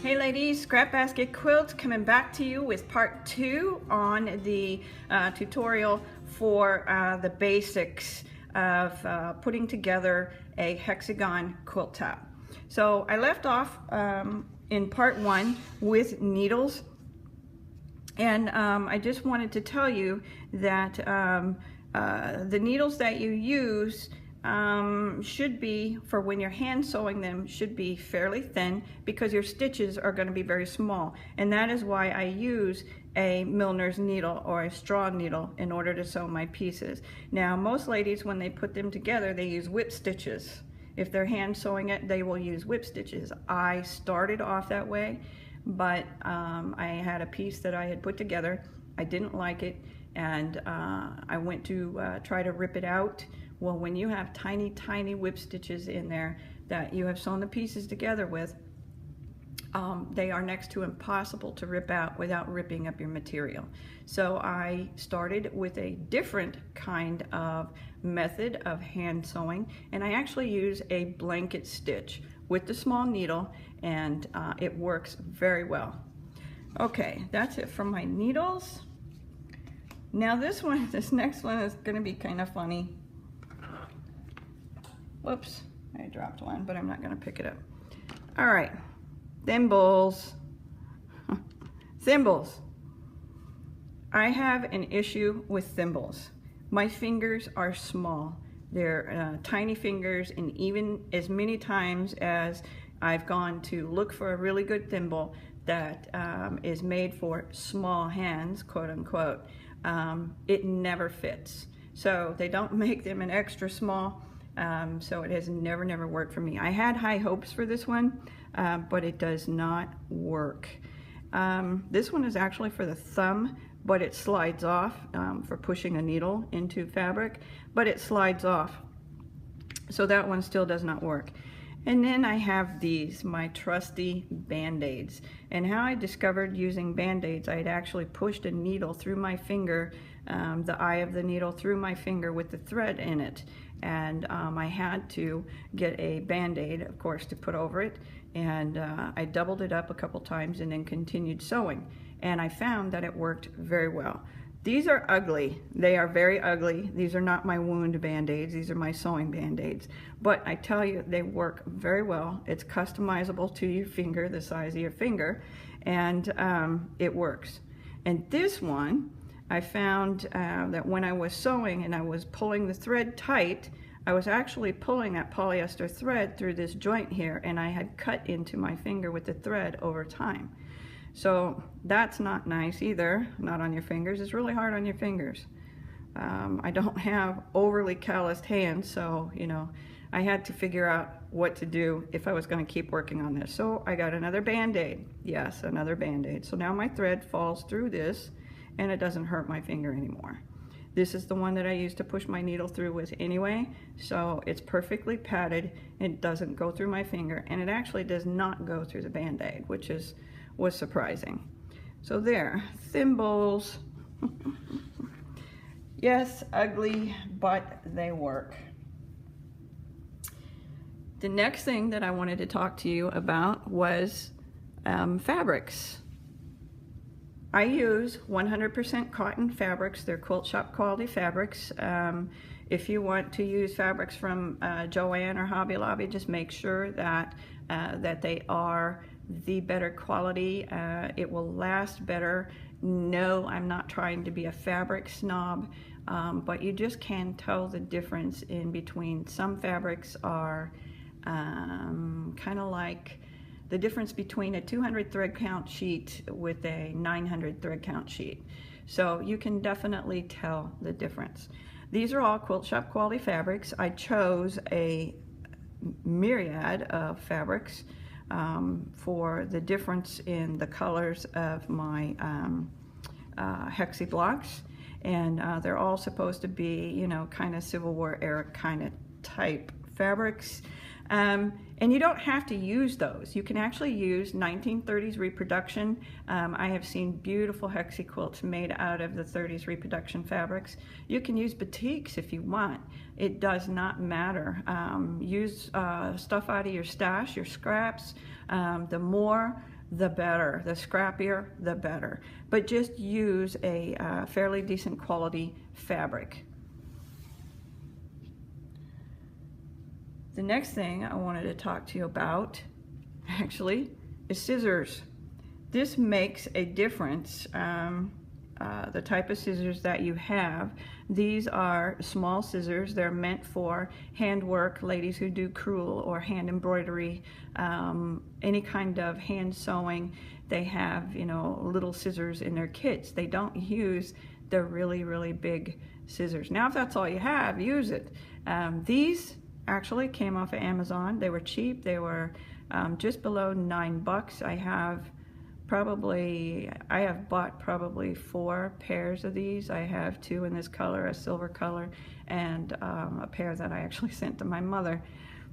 Hey ladies, Scrap Basket Quilts coming back to you with part 2 on the tutorial for the basics of putting together a hexagon quilt top. So I left off in part 1 with needles, and I just wanted to tell you that the needles that you use should be, for when you're hand sewing them, should be fairly thin because your stitches are going to be very small, and that is why I use a milliner's needle or a straw needle in order to sew my pieces. Now most ladies, when they put them together, they use whip stitches. If they're hand sewing it, they will use whip stitches. I started off that way, but I had a piece that I had put together. I didn't like it, and I went to try to rip it out. Well, when you have tiny, tiny whip stitches in there that you have sewn the pieces together with, they are next to impossible to rip out without ripping up your material. So I started with a different kind of method of hand sewing, and I actually use a blanket stitch with the small needle, and it works very well. Okay, that's it for my needles. Now this next one is going to be kind of funny. Whoops, I dropped one, but I'm not going to pick it up. All right, thimbles. Thimbles. I have an issue with thimbles. My fingers are small. They're tiny fingers, and even as many times as I've gone to look for a really good thimble that is made for small hands, quote unquote, it never fits. So they don't make them an extra small. So it has never worked for me. I had high hopes for this one, but it does not work. This one is actually for the thumb, but it slides off for pushing a needle into fabric, but it slides off. So that one still does not work. And then I have these, my trusty Band-Aids. And how I discovered using Band-Aids, I had actually pushed a needle through my finger, the eye of the needle through my finger with the thread in it. And I had to get a Band-Aid, of course, to put over it. And I doubled it up a couple times and then continued sewing. And I found that it worked very well. These are ugly. They are very ugly. These are not my wound Band-Aids. These are my sewing Band-Aids. But I tell you, they work very well. It's customizable to your finger, the size of your finger, and it works. And this one, I found that when I was sewing and I was pulling the thread tight, I was actually pulling that polyester thread through this joint here, and I had cut into my finger with the thread over time. So that's not nice either, not on your fingers. It's really hard on your fingers. I don't have overly calloused hands, so you know, I had to figure out what to do if I was going to keep working on this. So I got another Band-Aid. Yes, another Band-Aid. So now my thread falls through this and it doesn't hurt my finger anymore. This is the one that I used to push my needle through with anyway, so it's perfectly padded. It doesn't go through my finger, and it actually does not go through the Band-Aid, which was surprising. So there, thimbles. Yes, ugly, but they work. The next thing that I wanted to talk to you about was fabrics. I use 100% cotton fabrics. They're quilt shop quality fabrics. If you want to use fabrics from Joann or Hobby Lobby, just make sure that they are the better quality. It will last better. No, I'm not trying to be a fabric snob, but you just can tell the difference in between. Some fabrics are kind of like the difference between a 200 thread count sheet with a 900 thread count sheet. So you can definitely tell the difference. These are all quilt shop quality fabrics. I chose a myriad of fabrics for the difference in the colors of my Hexi blocks, and they're all supposed to be, you know, kind of Civil War era kind of type fabrics. And you don't have to use those. You can actually use 1930s reproduction. I have seen beautiful Hexi quilts made out of the 30s reproduction fabrics. You can use batiks if you want. It does not matter. Use stuff out of your stash, your scraps. The more the better. The scrappier, the better. But just use a fairly decent quality fabric. The next thing I wanted to talk to you about, actually, is scissors. This makes a difference, the type of scissors that you have. These are small scissors. They're meant for handwork, ladies who do crewel or hand embroidery, any kind of hand sewing. They have, you know, little scissors in their kits. They don't use the really, really big scissors. Now, if that's all you have, use it. These actually came off of Amazon. They were cheap. They were just below $9. I have bought probably 4 pairs of these. I have 2 in this color, a silver color, and a pair that I actually sent to my mother.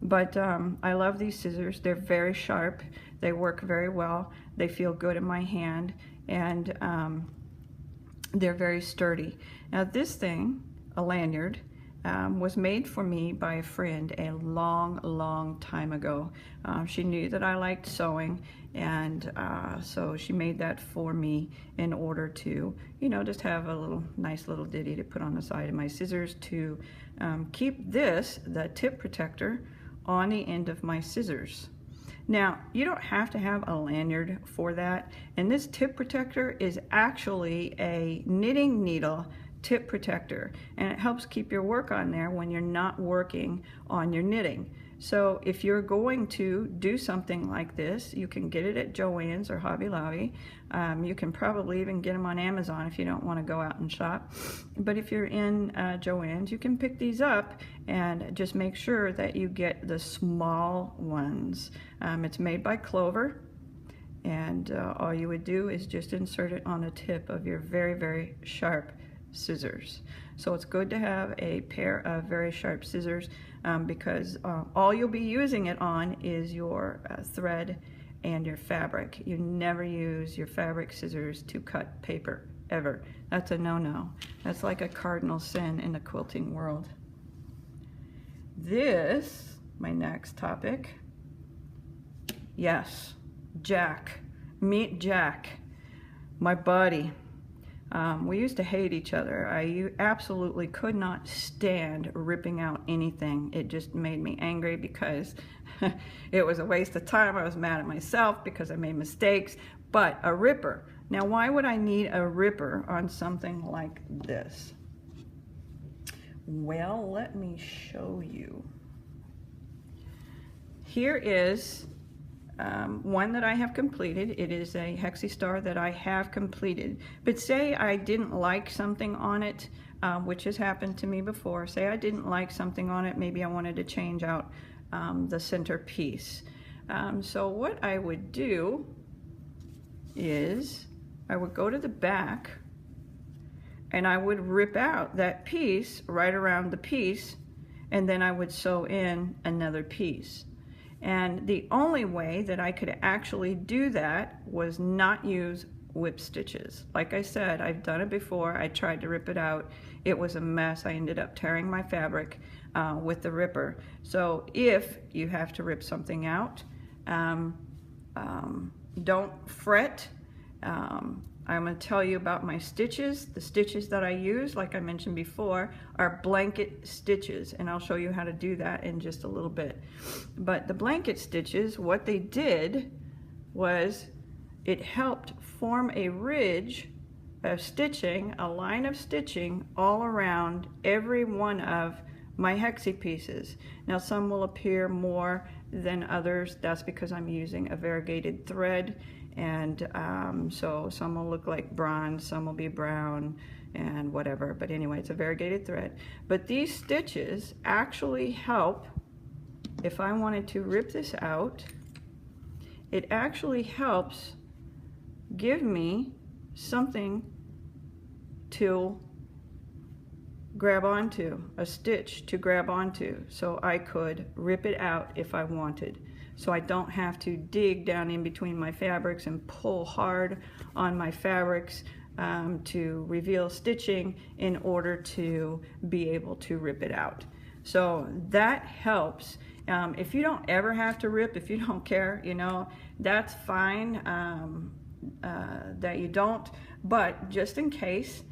But I love these scissors. They're very sharp. They work very well. They feel good in my hand, and they're very sturdy. Now this thing, a lanyard, was made for me by a friend a long time ago. She knew that I liked sewing, and so she made that for me in order to, you know, just have a nice little ditty to put on the side of my scissors to keep the tip protector on the end of my scissors. Now, you don't have to have a lanyard for that, and this tip protector is actually a knitting needle tip protector, and it helps keep your work on there when you're not working on your knitting. So if you're going to do something like this, you can get it at Joann's or Hobby Lobby. You can probably even get them on Amazon if you don't want to go out and shop. But if you're in Joann's, you can pick these up and just make sure that you get the small ones. It's made by Clover, and all you would do is just insert it on the tip of your very sharp scissors. So it's good to have a pair of very sharp scissors because all you'll be using it on is your thread and your fabric. You never use your fabric scissors to cut paper, ever. That's a no-no. That's like a cardinal sin in the quilting world. This, my next topic, yes, Jack. Meet Jack, my buddy. We used to hate each other. I absolutely could not stand ripping out anything. It just made me angry because it was a waste of time. I was mad at myself because I made mistakes. But a ripper. Now, why would I need a ripper on something like this? Well, let me show you. Here is one that I have completed. It is a Hexi star that I have completed. But say I didn't like something on it, which has happened to me before. Say I didn't like something on it. Maybe I wanted to change out the center piece. So what I would do is I would go to the back and I would rip out that piece right around the piece, and then I would sew in another piece. And the only way that I could actually do that was not use whip stitches. Like I said, I've done it before. I tried to rip it out. It was a mess. I ended up tearing my fabric with the ripper. So if you have to rip something out, don't fret. I'm going to tell you about my stitches. The stitches that I use, like I mentioned before, are blanket stitches, and I'll show you how to do that in just a little bit. But the blanket stitches, what they did was it helped form a ridge of stitching, a line of stitching all around every one of my Hexi pieces. Now some will appear more than others. That's because I'm using a variegated thread, and so some will look like bronze, some will be brown, and whatever. But anyway, it's a variegated thread. But these stitches actually help, if I wanted to rip this out, it actually helps give me something to grab onto, a stitch to grab onto, so I could rip it out if I wanted. So I don't have to dig down in between my fabrics and pull hard on my fabrics to reveal stitching in order to be able to rip it out. So that helps, If you don't ever have to rip, if you don't care, you know, that's fine that you don't. But just in case,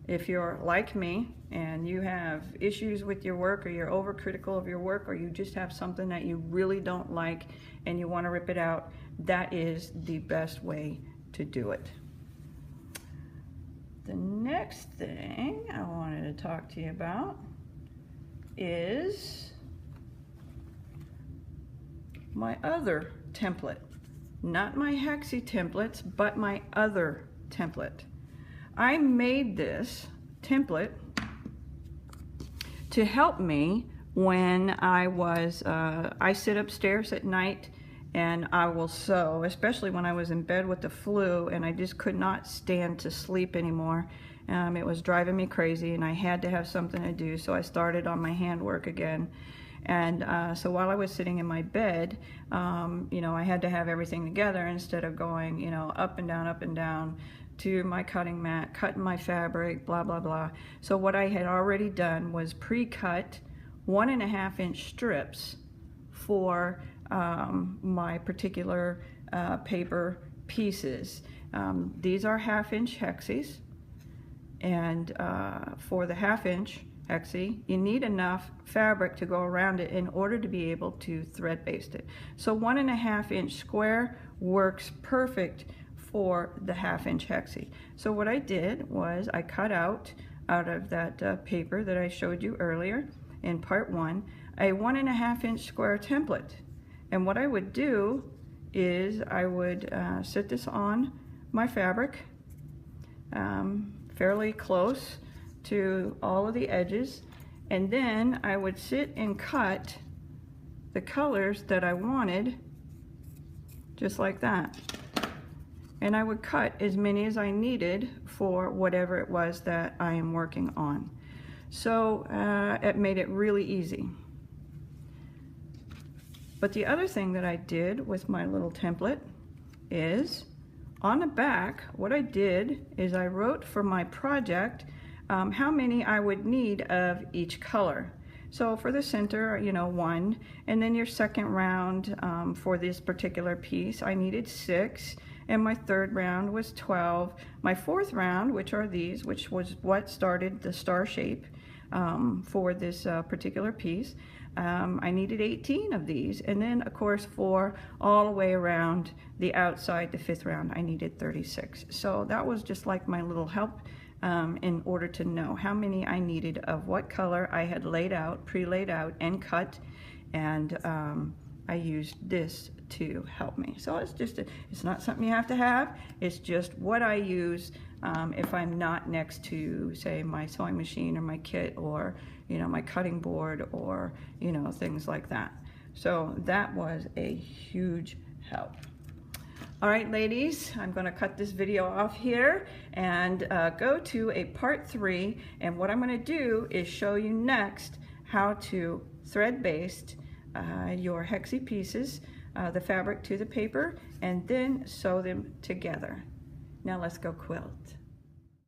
if you're like me and you have issues with your work, or you're overcritical of your work, or you just have something that you really don't like and you want to rip it out, that is the best way to do it. The next thing I wanted to talk to you about is my other template. Not my Hexi templates, but my other template. I made this template to help me when I sit upstairs at night and I will sew, especially when I was in bed with the flu and I just could not stand to sleep anymore. It was driving me crazy and I had to have something to do, so I started on my handwork again. And so while I was sitting in my bed, you know, I had to have everything together instead of going, you know, up and down to my cutting mat, cutting my fabric, blah, blah, blah. So what I had already done was pre-cut 1.5 inch strips for my particular paper pieces. These are 1/2 inch Hexis, and for the 1/2 inch Hexi, you need enough fabric to go around it in order to be able to thread baste it. So 1.5 inch square works perfect for the 1/2 inch Hexi. So what I did was I cut out of that paper that I showed you earlier in part 1, a 1.5 inch square template. And what I would do is I would sit this on my fabric fairly close to all of the edges, and then I would sit and cut the colors that I wanted, just like that. And I would cut as many as I needed for whatever it was that I am working on. So it made it really easy. But the other thing that I did with my little template is on the back, what I did is I wrote for my project how many I would need of each color. So for the center, you know, 1, and then your second round for this particular piece, I needed 6, and my third round was 12. My fourth round, which are these, which was what started the star shape for this particular piece, I needed 18 of these, and then of course for all the way around the outside, the 5th round, I needed 36. So that was just like my little help in order to know how many I needed of what color I had laid out, pre-laid out and cut, and I used this to help me. So it's just it's not something you have to have, it's just what I use if I'm not next to, say, my sewing machine or my kit, or you know, my cutting board, or you know, things like that. So that was a huge help. All right, ladies, I'm going to cut this video off here and go to a part 3, and what I'm going to do is show you next how to thread baste your Hexi pieces, the fabric to the paper, and then sew them together. Now let's go quilt.